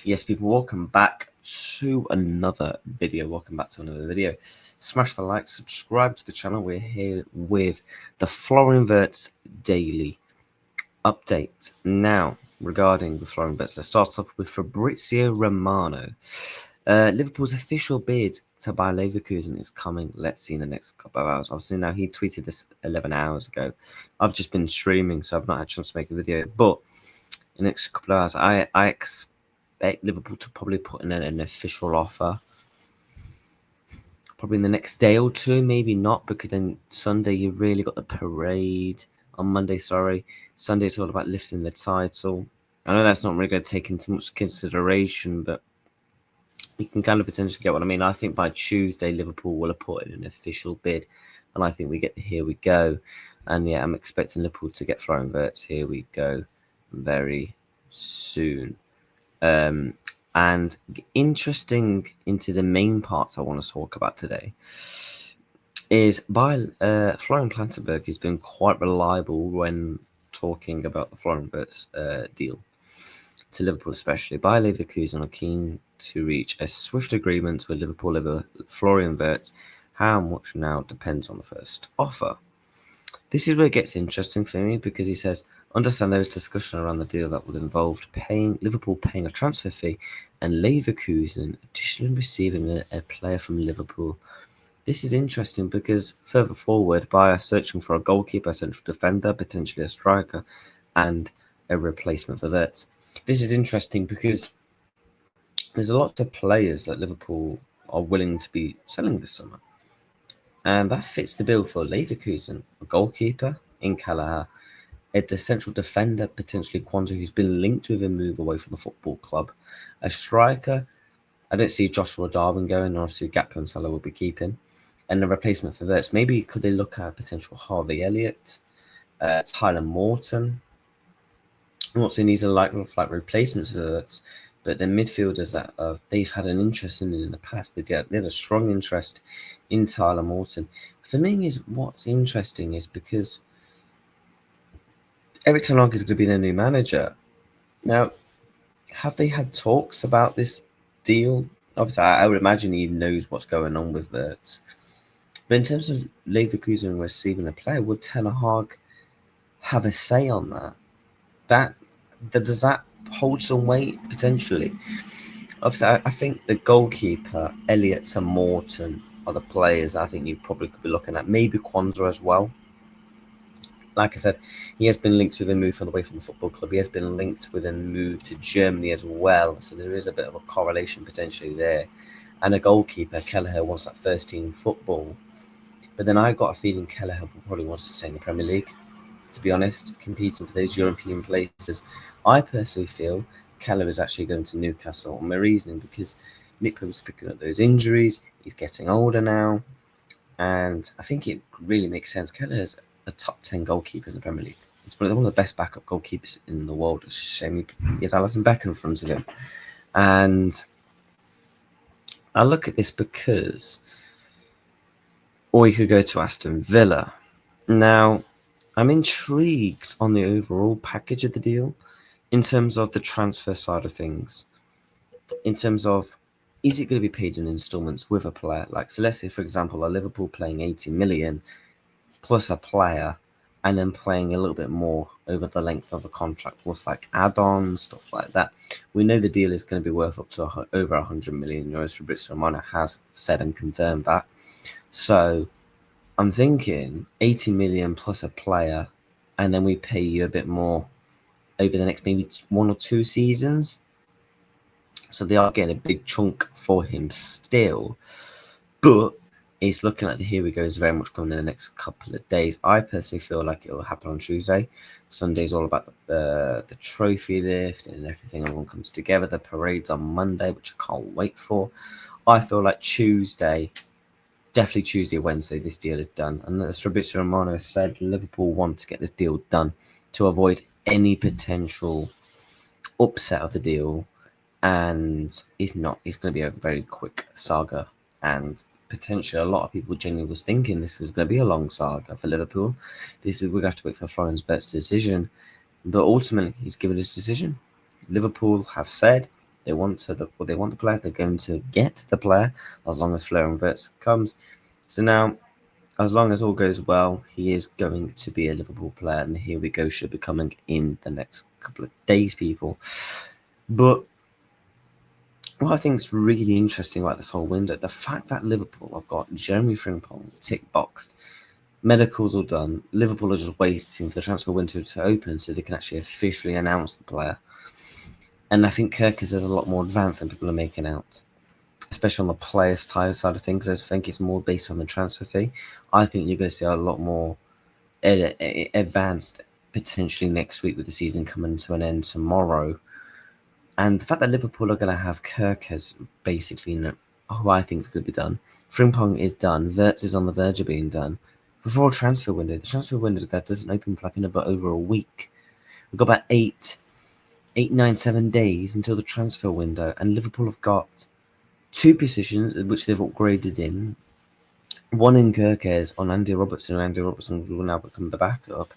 Yes, people, welcome back to another video. Smash the like, subscribe to the channel. We're here with the Florian Wirtz Daily Update. Now, regarding the Florian Wirtz, let's start off with Fabrizio Romano. Liverpool's official bid to buy Leverkusen is coming. Let's see in the next couple of hours. Obviously, now he tweeted this 11 hours ago. I've just been streaming, so I've not had a chance to make a video. But in the next couple of hours, I expect Liverpool to probably put in an official offer. Probably in the next day or two, maybe not, because then Sunday you really got the parade. On Monday, Sunday it's all about lifting the title. I know that's not really going to take into much consideration, but you can kind of potentially get what I mean. I think by Tuesday, Liverpool will have put in an official bid, and I think we get the here we go. And yeah, I'm expecting Liverpool to get Florian Wirtz here we go very soon. And interesting into the main parts I want to talk about today is by Florian Plettenberg has been quite reliable when talking about the Florian Wirtz deal to Liverpool, especially. Bayer Leverkusen are keen to reach a swift agreement with Liverpool over Florian Wirtz. How much now depends on the first offer. This is where it gets interesting for me, because he says, understand there is discussion around the deal that would involve Liverpool paying a transfer fee and Leverkusen additionally receiving a player from Liverpool. This is interesting because further forward, Bayer searching for a goalkeeper, a central defender, potentially a striker, and a replacement for Wirtz. This is interesting because there's a lot of players that Liverpool are willing to be selling this summer. And that fits the bill for Leverkusen. A goalkeeper in Kelleher, a central defender, potentially Kwanzaa, who's been linked with a move away from the football club. A striker, I don't see Joshua Darwin going, or obviously Gakpo and Salah will be keeping. And a replacement for Wirtz. Maybe could they look at potential Harvey Elliott, Tyler Morton? I'm not saying these are like replacements for Wirtz, but the midfielders that they've had an interest in the past. They had a strong interest in Tyler Morton. For me, what's interesting is because Erik ten Hag is going to be their new manager. Now, have they had talks about this deal? Obviously, I would imagine he knows what's going on with Wirtz. But in terms of Leverkusen receiving a player, would ten Hag have a say on that? Does that hold some weight potentially? Obviously, I think the goalkeeper, Elliott and Morton, are the players I think you probably could be looking at. Maybe Kwanzaa as well. Like I said, he has been linked with a move away from the football club. He has been linked with a move to Germany as well. So there is a bit of a correlation potentially there. And a goalkeeper, Kelleher, wants that first team football. But then I got a feeling Kelleher probably wants to stay in the Premier League, to be honest, competing for those European places. I personally feel Kelleher is actually going to Newcastle. My reasoning, because Nick Pope's picking up those injuries. He's getting older now. And I think it really makes sense. Kelleher is a top 10 goalkeeper in the Premier League. He's one of the best backup goalkeepers in the world. It's a shame he has Alisson Becker in front of him. And I look at this because, or you could go to Aston Villa. Now, I'm intrigued on the overall package of the deal in terms of the transfer side of things. In terms of, is it going to be paid in installments with a player? So let's say, for example, a Liverpool playing 80 million plus a player, and then playing a little bit more over the length of the contract with add-ons, stuff like that. We know the deal is going to be worth up to over 100 million euros. Fabrizio Romano has said and confirmed that. So I'm thinking 80 million plus a player, and then we pay you a bit more over the next maybe 1 or 2 seasons. So they are getting a big chunk for him still. But it's looking like the here we go is very much coming in the next couple of days. I personally feel like it will happen on Tuesday. Sunday's all about the trophy lift and everything. Everyone comes together. The parade's on Monday, which I can't wait for. I feel like Tuesday, definitely Tuesday or Wednesday, this deal is done. And as Fabrizio Romano said, Liverpool want to get this deal done to avoid any potential upset of the deal. And it's going to be a very quick saga. And potentially a lot of people genuinely was thinking this is going to be a long saga for Liverpool. We're going to have to wait for Florian Wirtz's decision. But ultimately, he's given his decision. Liverpool have said They want the player. They're going to get the player as long as Florian Wirtz comes. So now, as long as all goes well, he is going to be a Liverpool player, and here we go, should be coming in the next couple of days, people. But what I think is really interesting about this whole window, the fact that Liverpool have got Jeremy Frimpong tick boxed, medicals all done, Liverpool are just waiting for the transfer window to open so they can actually officially announce the player. And I think Kirkers is a lot more advanced than people are making out, especially on the players' side of things. I think it's more based on the transfer fee. I think you're going to see a lot more advanced potentially next week with the season coming to an end tomorrow. And the fact that Liverpool are going to have Kirkers basically, who I think is going to be done. Frimpong is done. Wirtz is on the verge of being done. Before a transfer window, the transfer window doesn't open for like another over a week. We've got about 8, 9, 7 days until the transfer window, and Liverpool have got 2 positions which they've upgraded in. One in Kirkers on Andy Robertson, and Andy Robertson will now become the backup.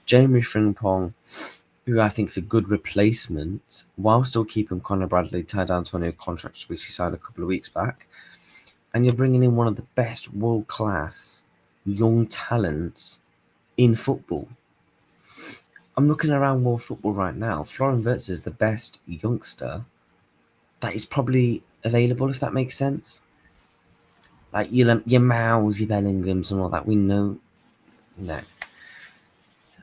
Jeremy Frimpong, who I think is a good replacement, while still keeping Conor Bradley tied down to a new contract, which he signed a couple of weeks back. And you're bringing in one of the best world-class young talents in football. I'm looking around world football right now. Florian Wirtz is the best youngster that is probably available, if that makes sense. Like your Maus, your Bellinghams and all that, we know. No.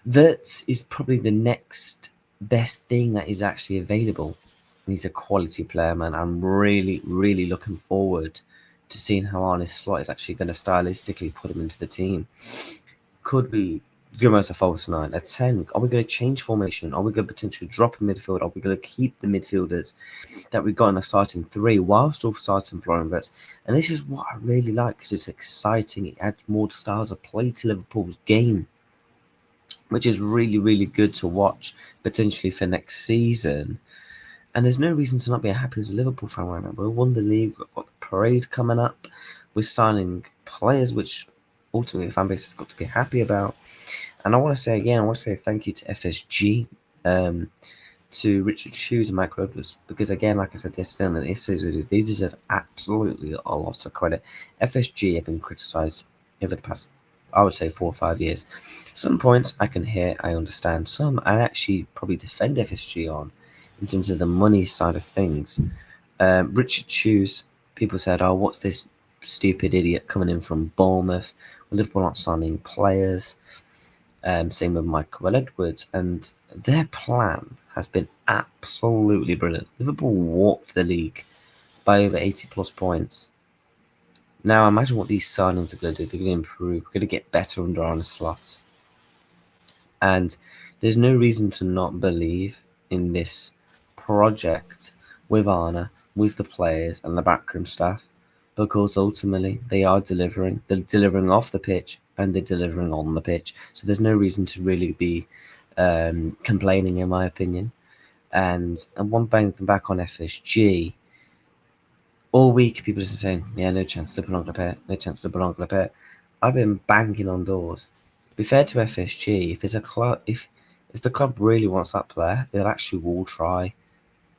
Wirtz is probably the next best thing that is actually available. And he's a quality player, man. I'm really, really looking forward to seeing how Arne Slot is actually going to stylistically put him into the team. Could be almost a false 9, a 10. Are we going to change formation? Are we going to potentially drop a midfield? Are we going to keep the midfielders that we got in the starting 3 while still starting Florian Wirtz? And this is what I really like, because it's exciting. It adds more styles of play to Liverpool's game, which is really, really good to watch potentially for next season. And there's no reason to not be happy as a Liverpool fan right now. We won the league, we've got the parade coming up, we're signing players which ultimately the fan base has got to be happy about. And I want to say thank you to FSG, to Richard Hughes and Mike Robles, because again, like I said yesterday in the essays video, they deserve absolutely a lot of credit. FSG have been criticised over the past, I would say, 4 or 5 years. Some points I can hear, I understand. Some I actually probably defend FSG on, in terms of the money side of things. Richard Hughes, people said, oh, what's this stupid idiot coming in from Bournemouth? Well, Liverpool aren't signing players. Same with Michael Edwards. And their plan has been absolutely brilliant. Liverpool walked the league by over 80 plus points. Now, imagine what these signings are going to do. They're going to improve. We're going to get better under Arne Slot. And there's no reason to not believe in this project with Arne, with the players and the backroom staff, because ultimately they are delivering. They're delivering off the pitch and they're delivering on the pitch. So there's no reason to really be complaining, in my opinion. And one bang back on FSG, all week people are saying, yeah, no chance Liverpool aren't going to pay it, no chance Liverpool aren't going to pay it. I've been banging on doors. To be fair to FSG, if there's a club, if the club really wants that player, they'll actually will try.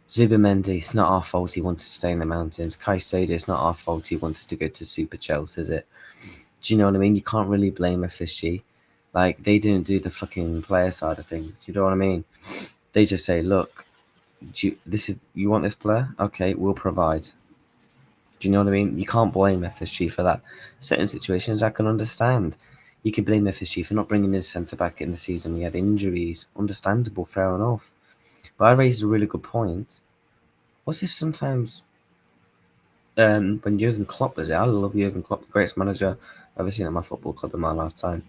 Zubimendi, it's not our fault he wanted to stay in the mountains. Caicedo, it's not our fault he wanted to go to Super Chelsea, is it? Do you know what I mean? You can't really blame FSG. Like, they didn't do the fucking player side of things. Do you know what I mean? They just say, look, you want this player? Okay, we'll provide. Do you know what I mean? You can't blame FSG for that. Certain situations I can understand. You could blame FSG for not bringing in a centre-back in the season. We had injuries. Understandable, fair enough. But I raised a really good point. What if sometimes when Jurgen Klopp was there, I love Jurgen Klopp, the greatest manager I've ever seen at my football club in my lifetime.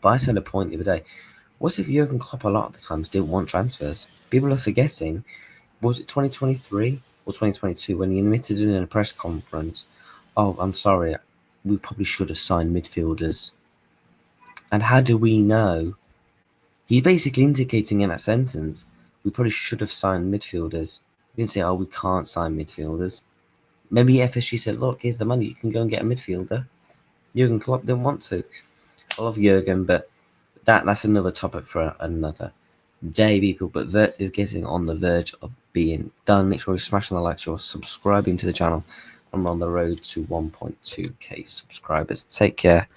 But I said a point the other day. What if Jurgen Klopp a lot of the times didn't want transfers? People are forgetting, was it 2023 or 2022 when he admitted in a press conference, oh, I'm sorry, we probably should have signed midfielders. And how do we know? He's basically indicating in that sentence, we probably should have signed midfielders. He didn't say, oh, we can't sign midfielders. Maybe FSG said, look, here's the money, you can go and get a midfielder. Jurgen Klopp didn't want to. I love Jurgen, but that's another topic for another day, people. But Verts is getting on the verge of being done. Make sure you're smashing the like, you're subscribing to the channel. I'm on the road to 1.2k subscribers. Take care.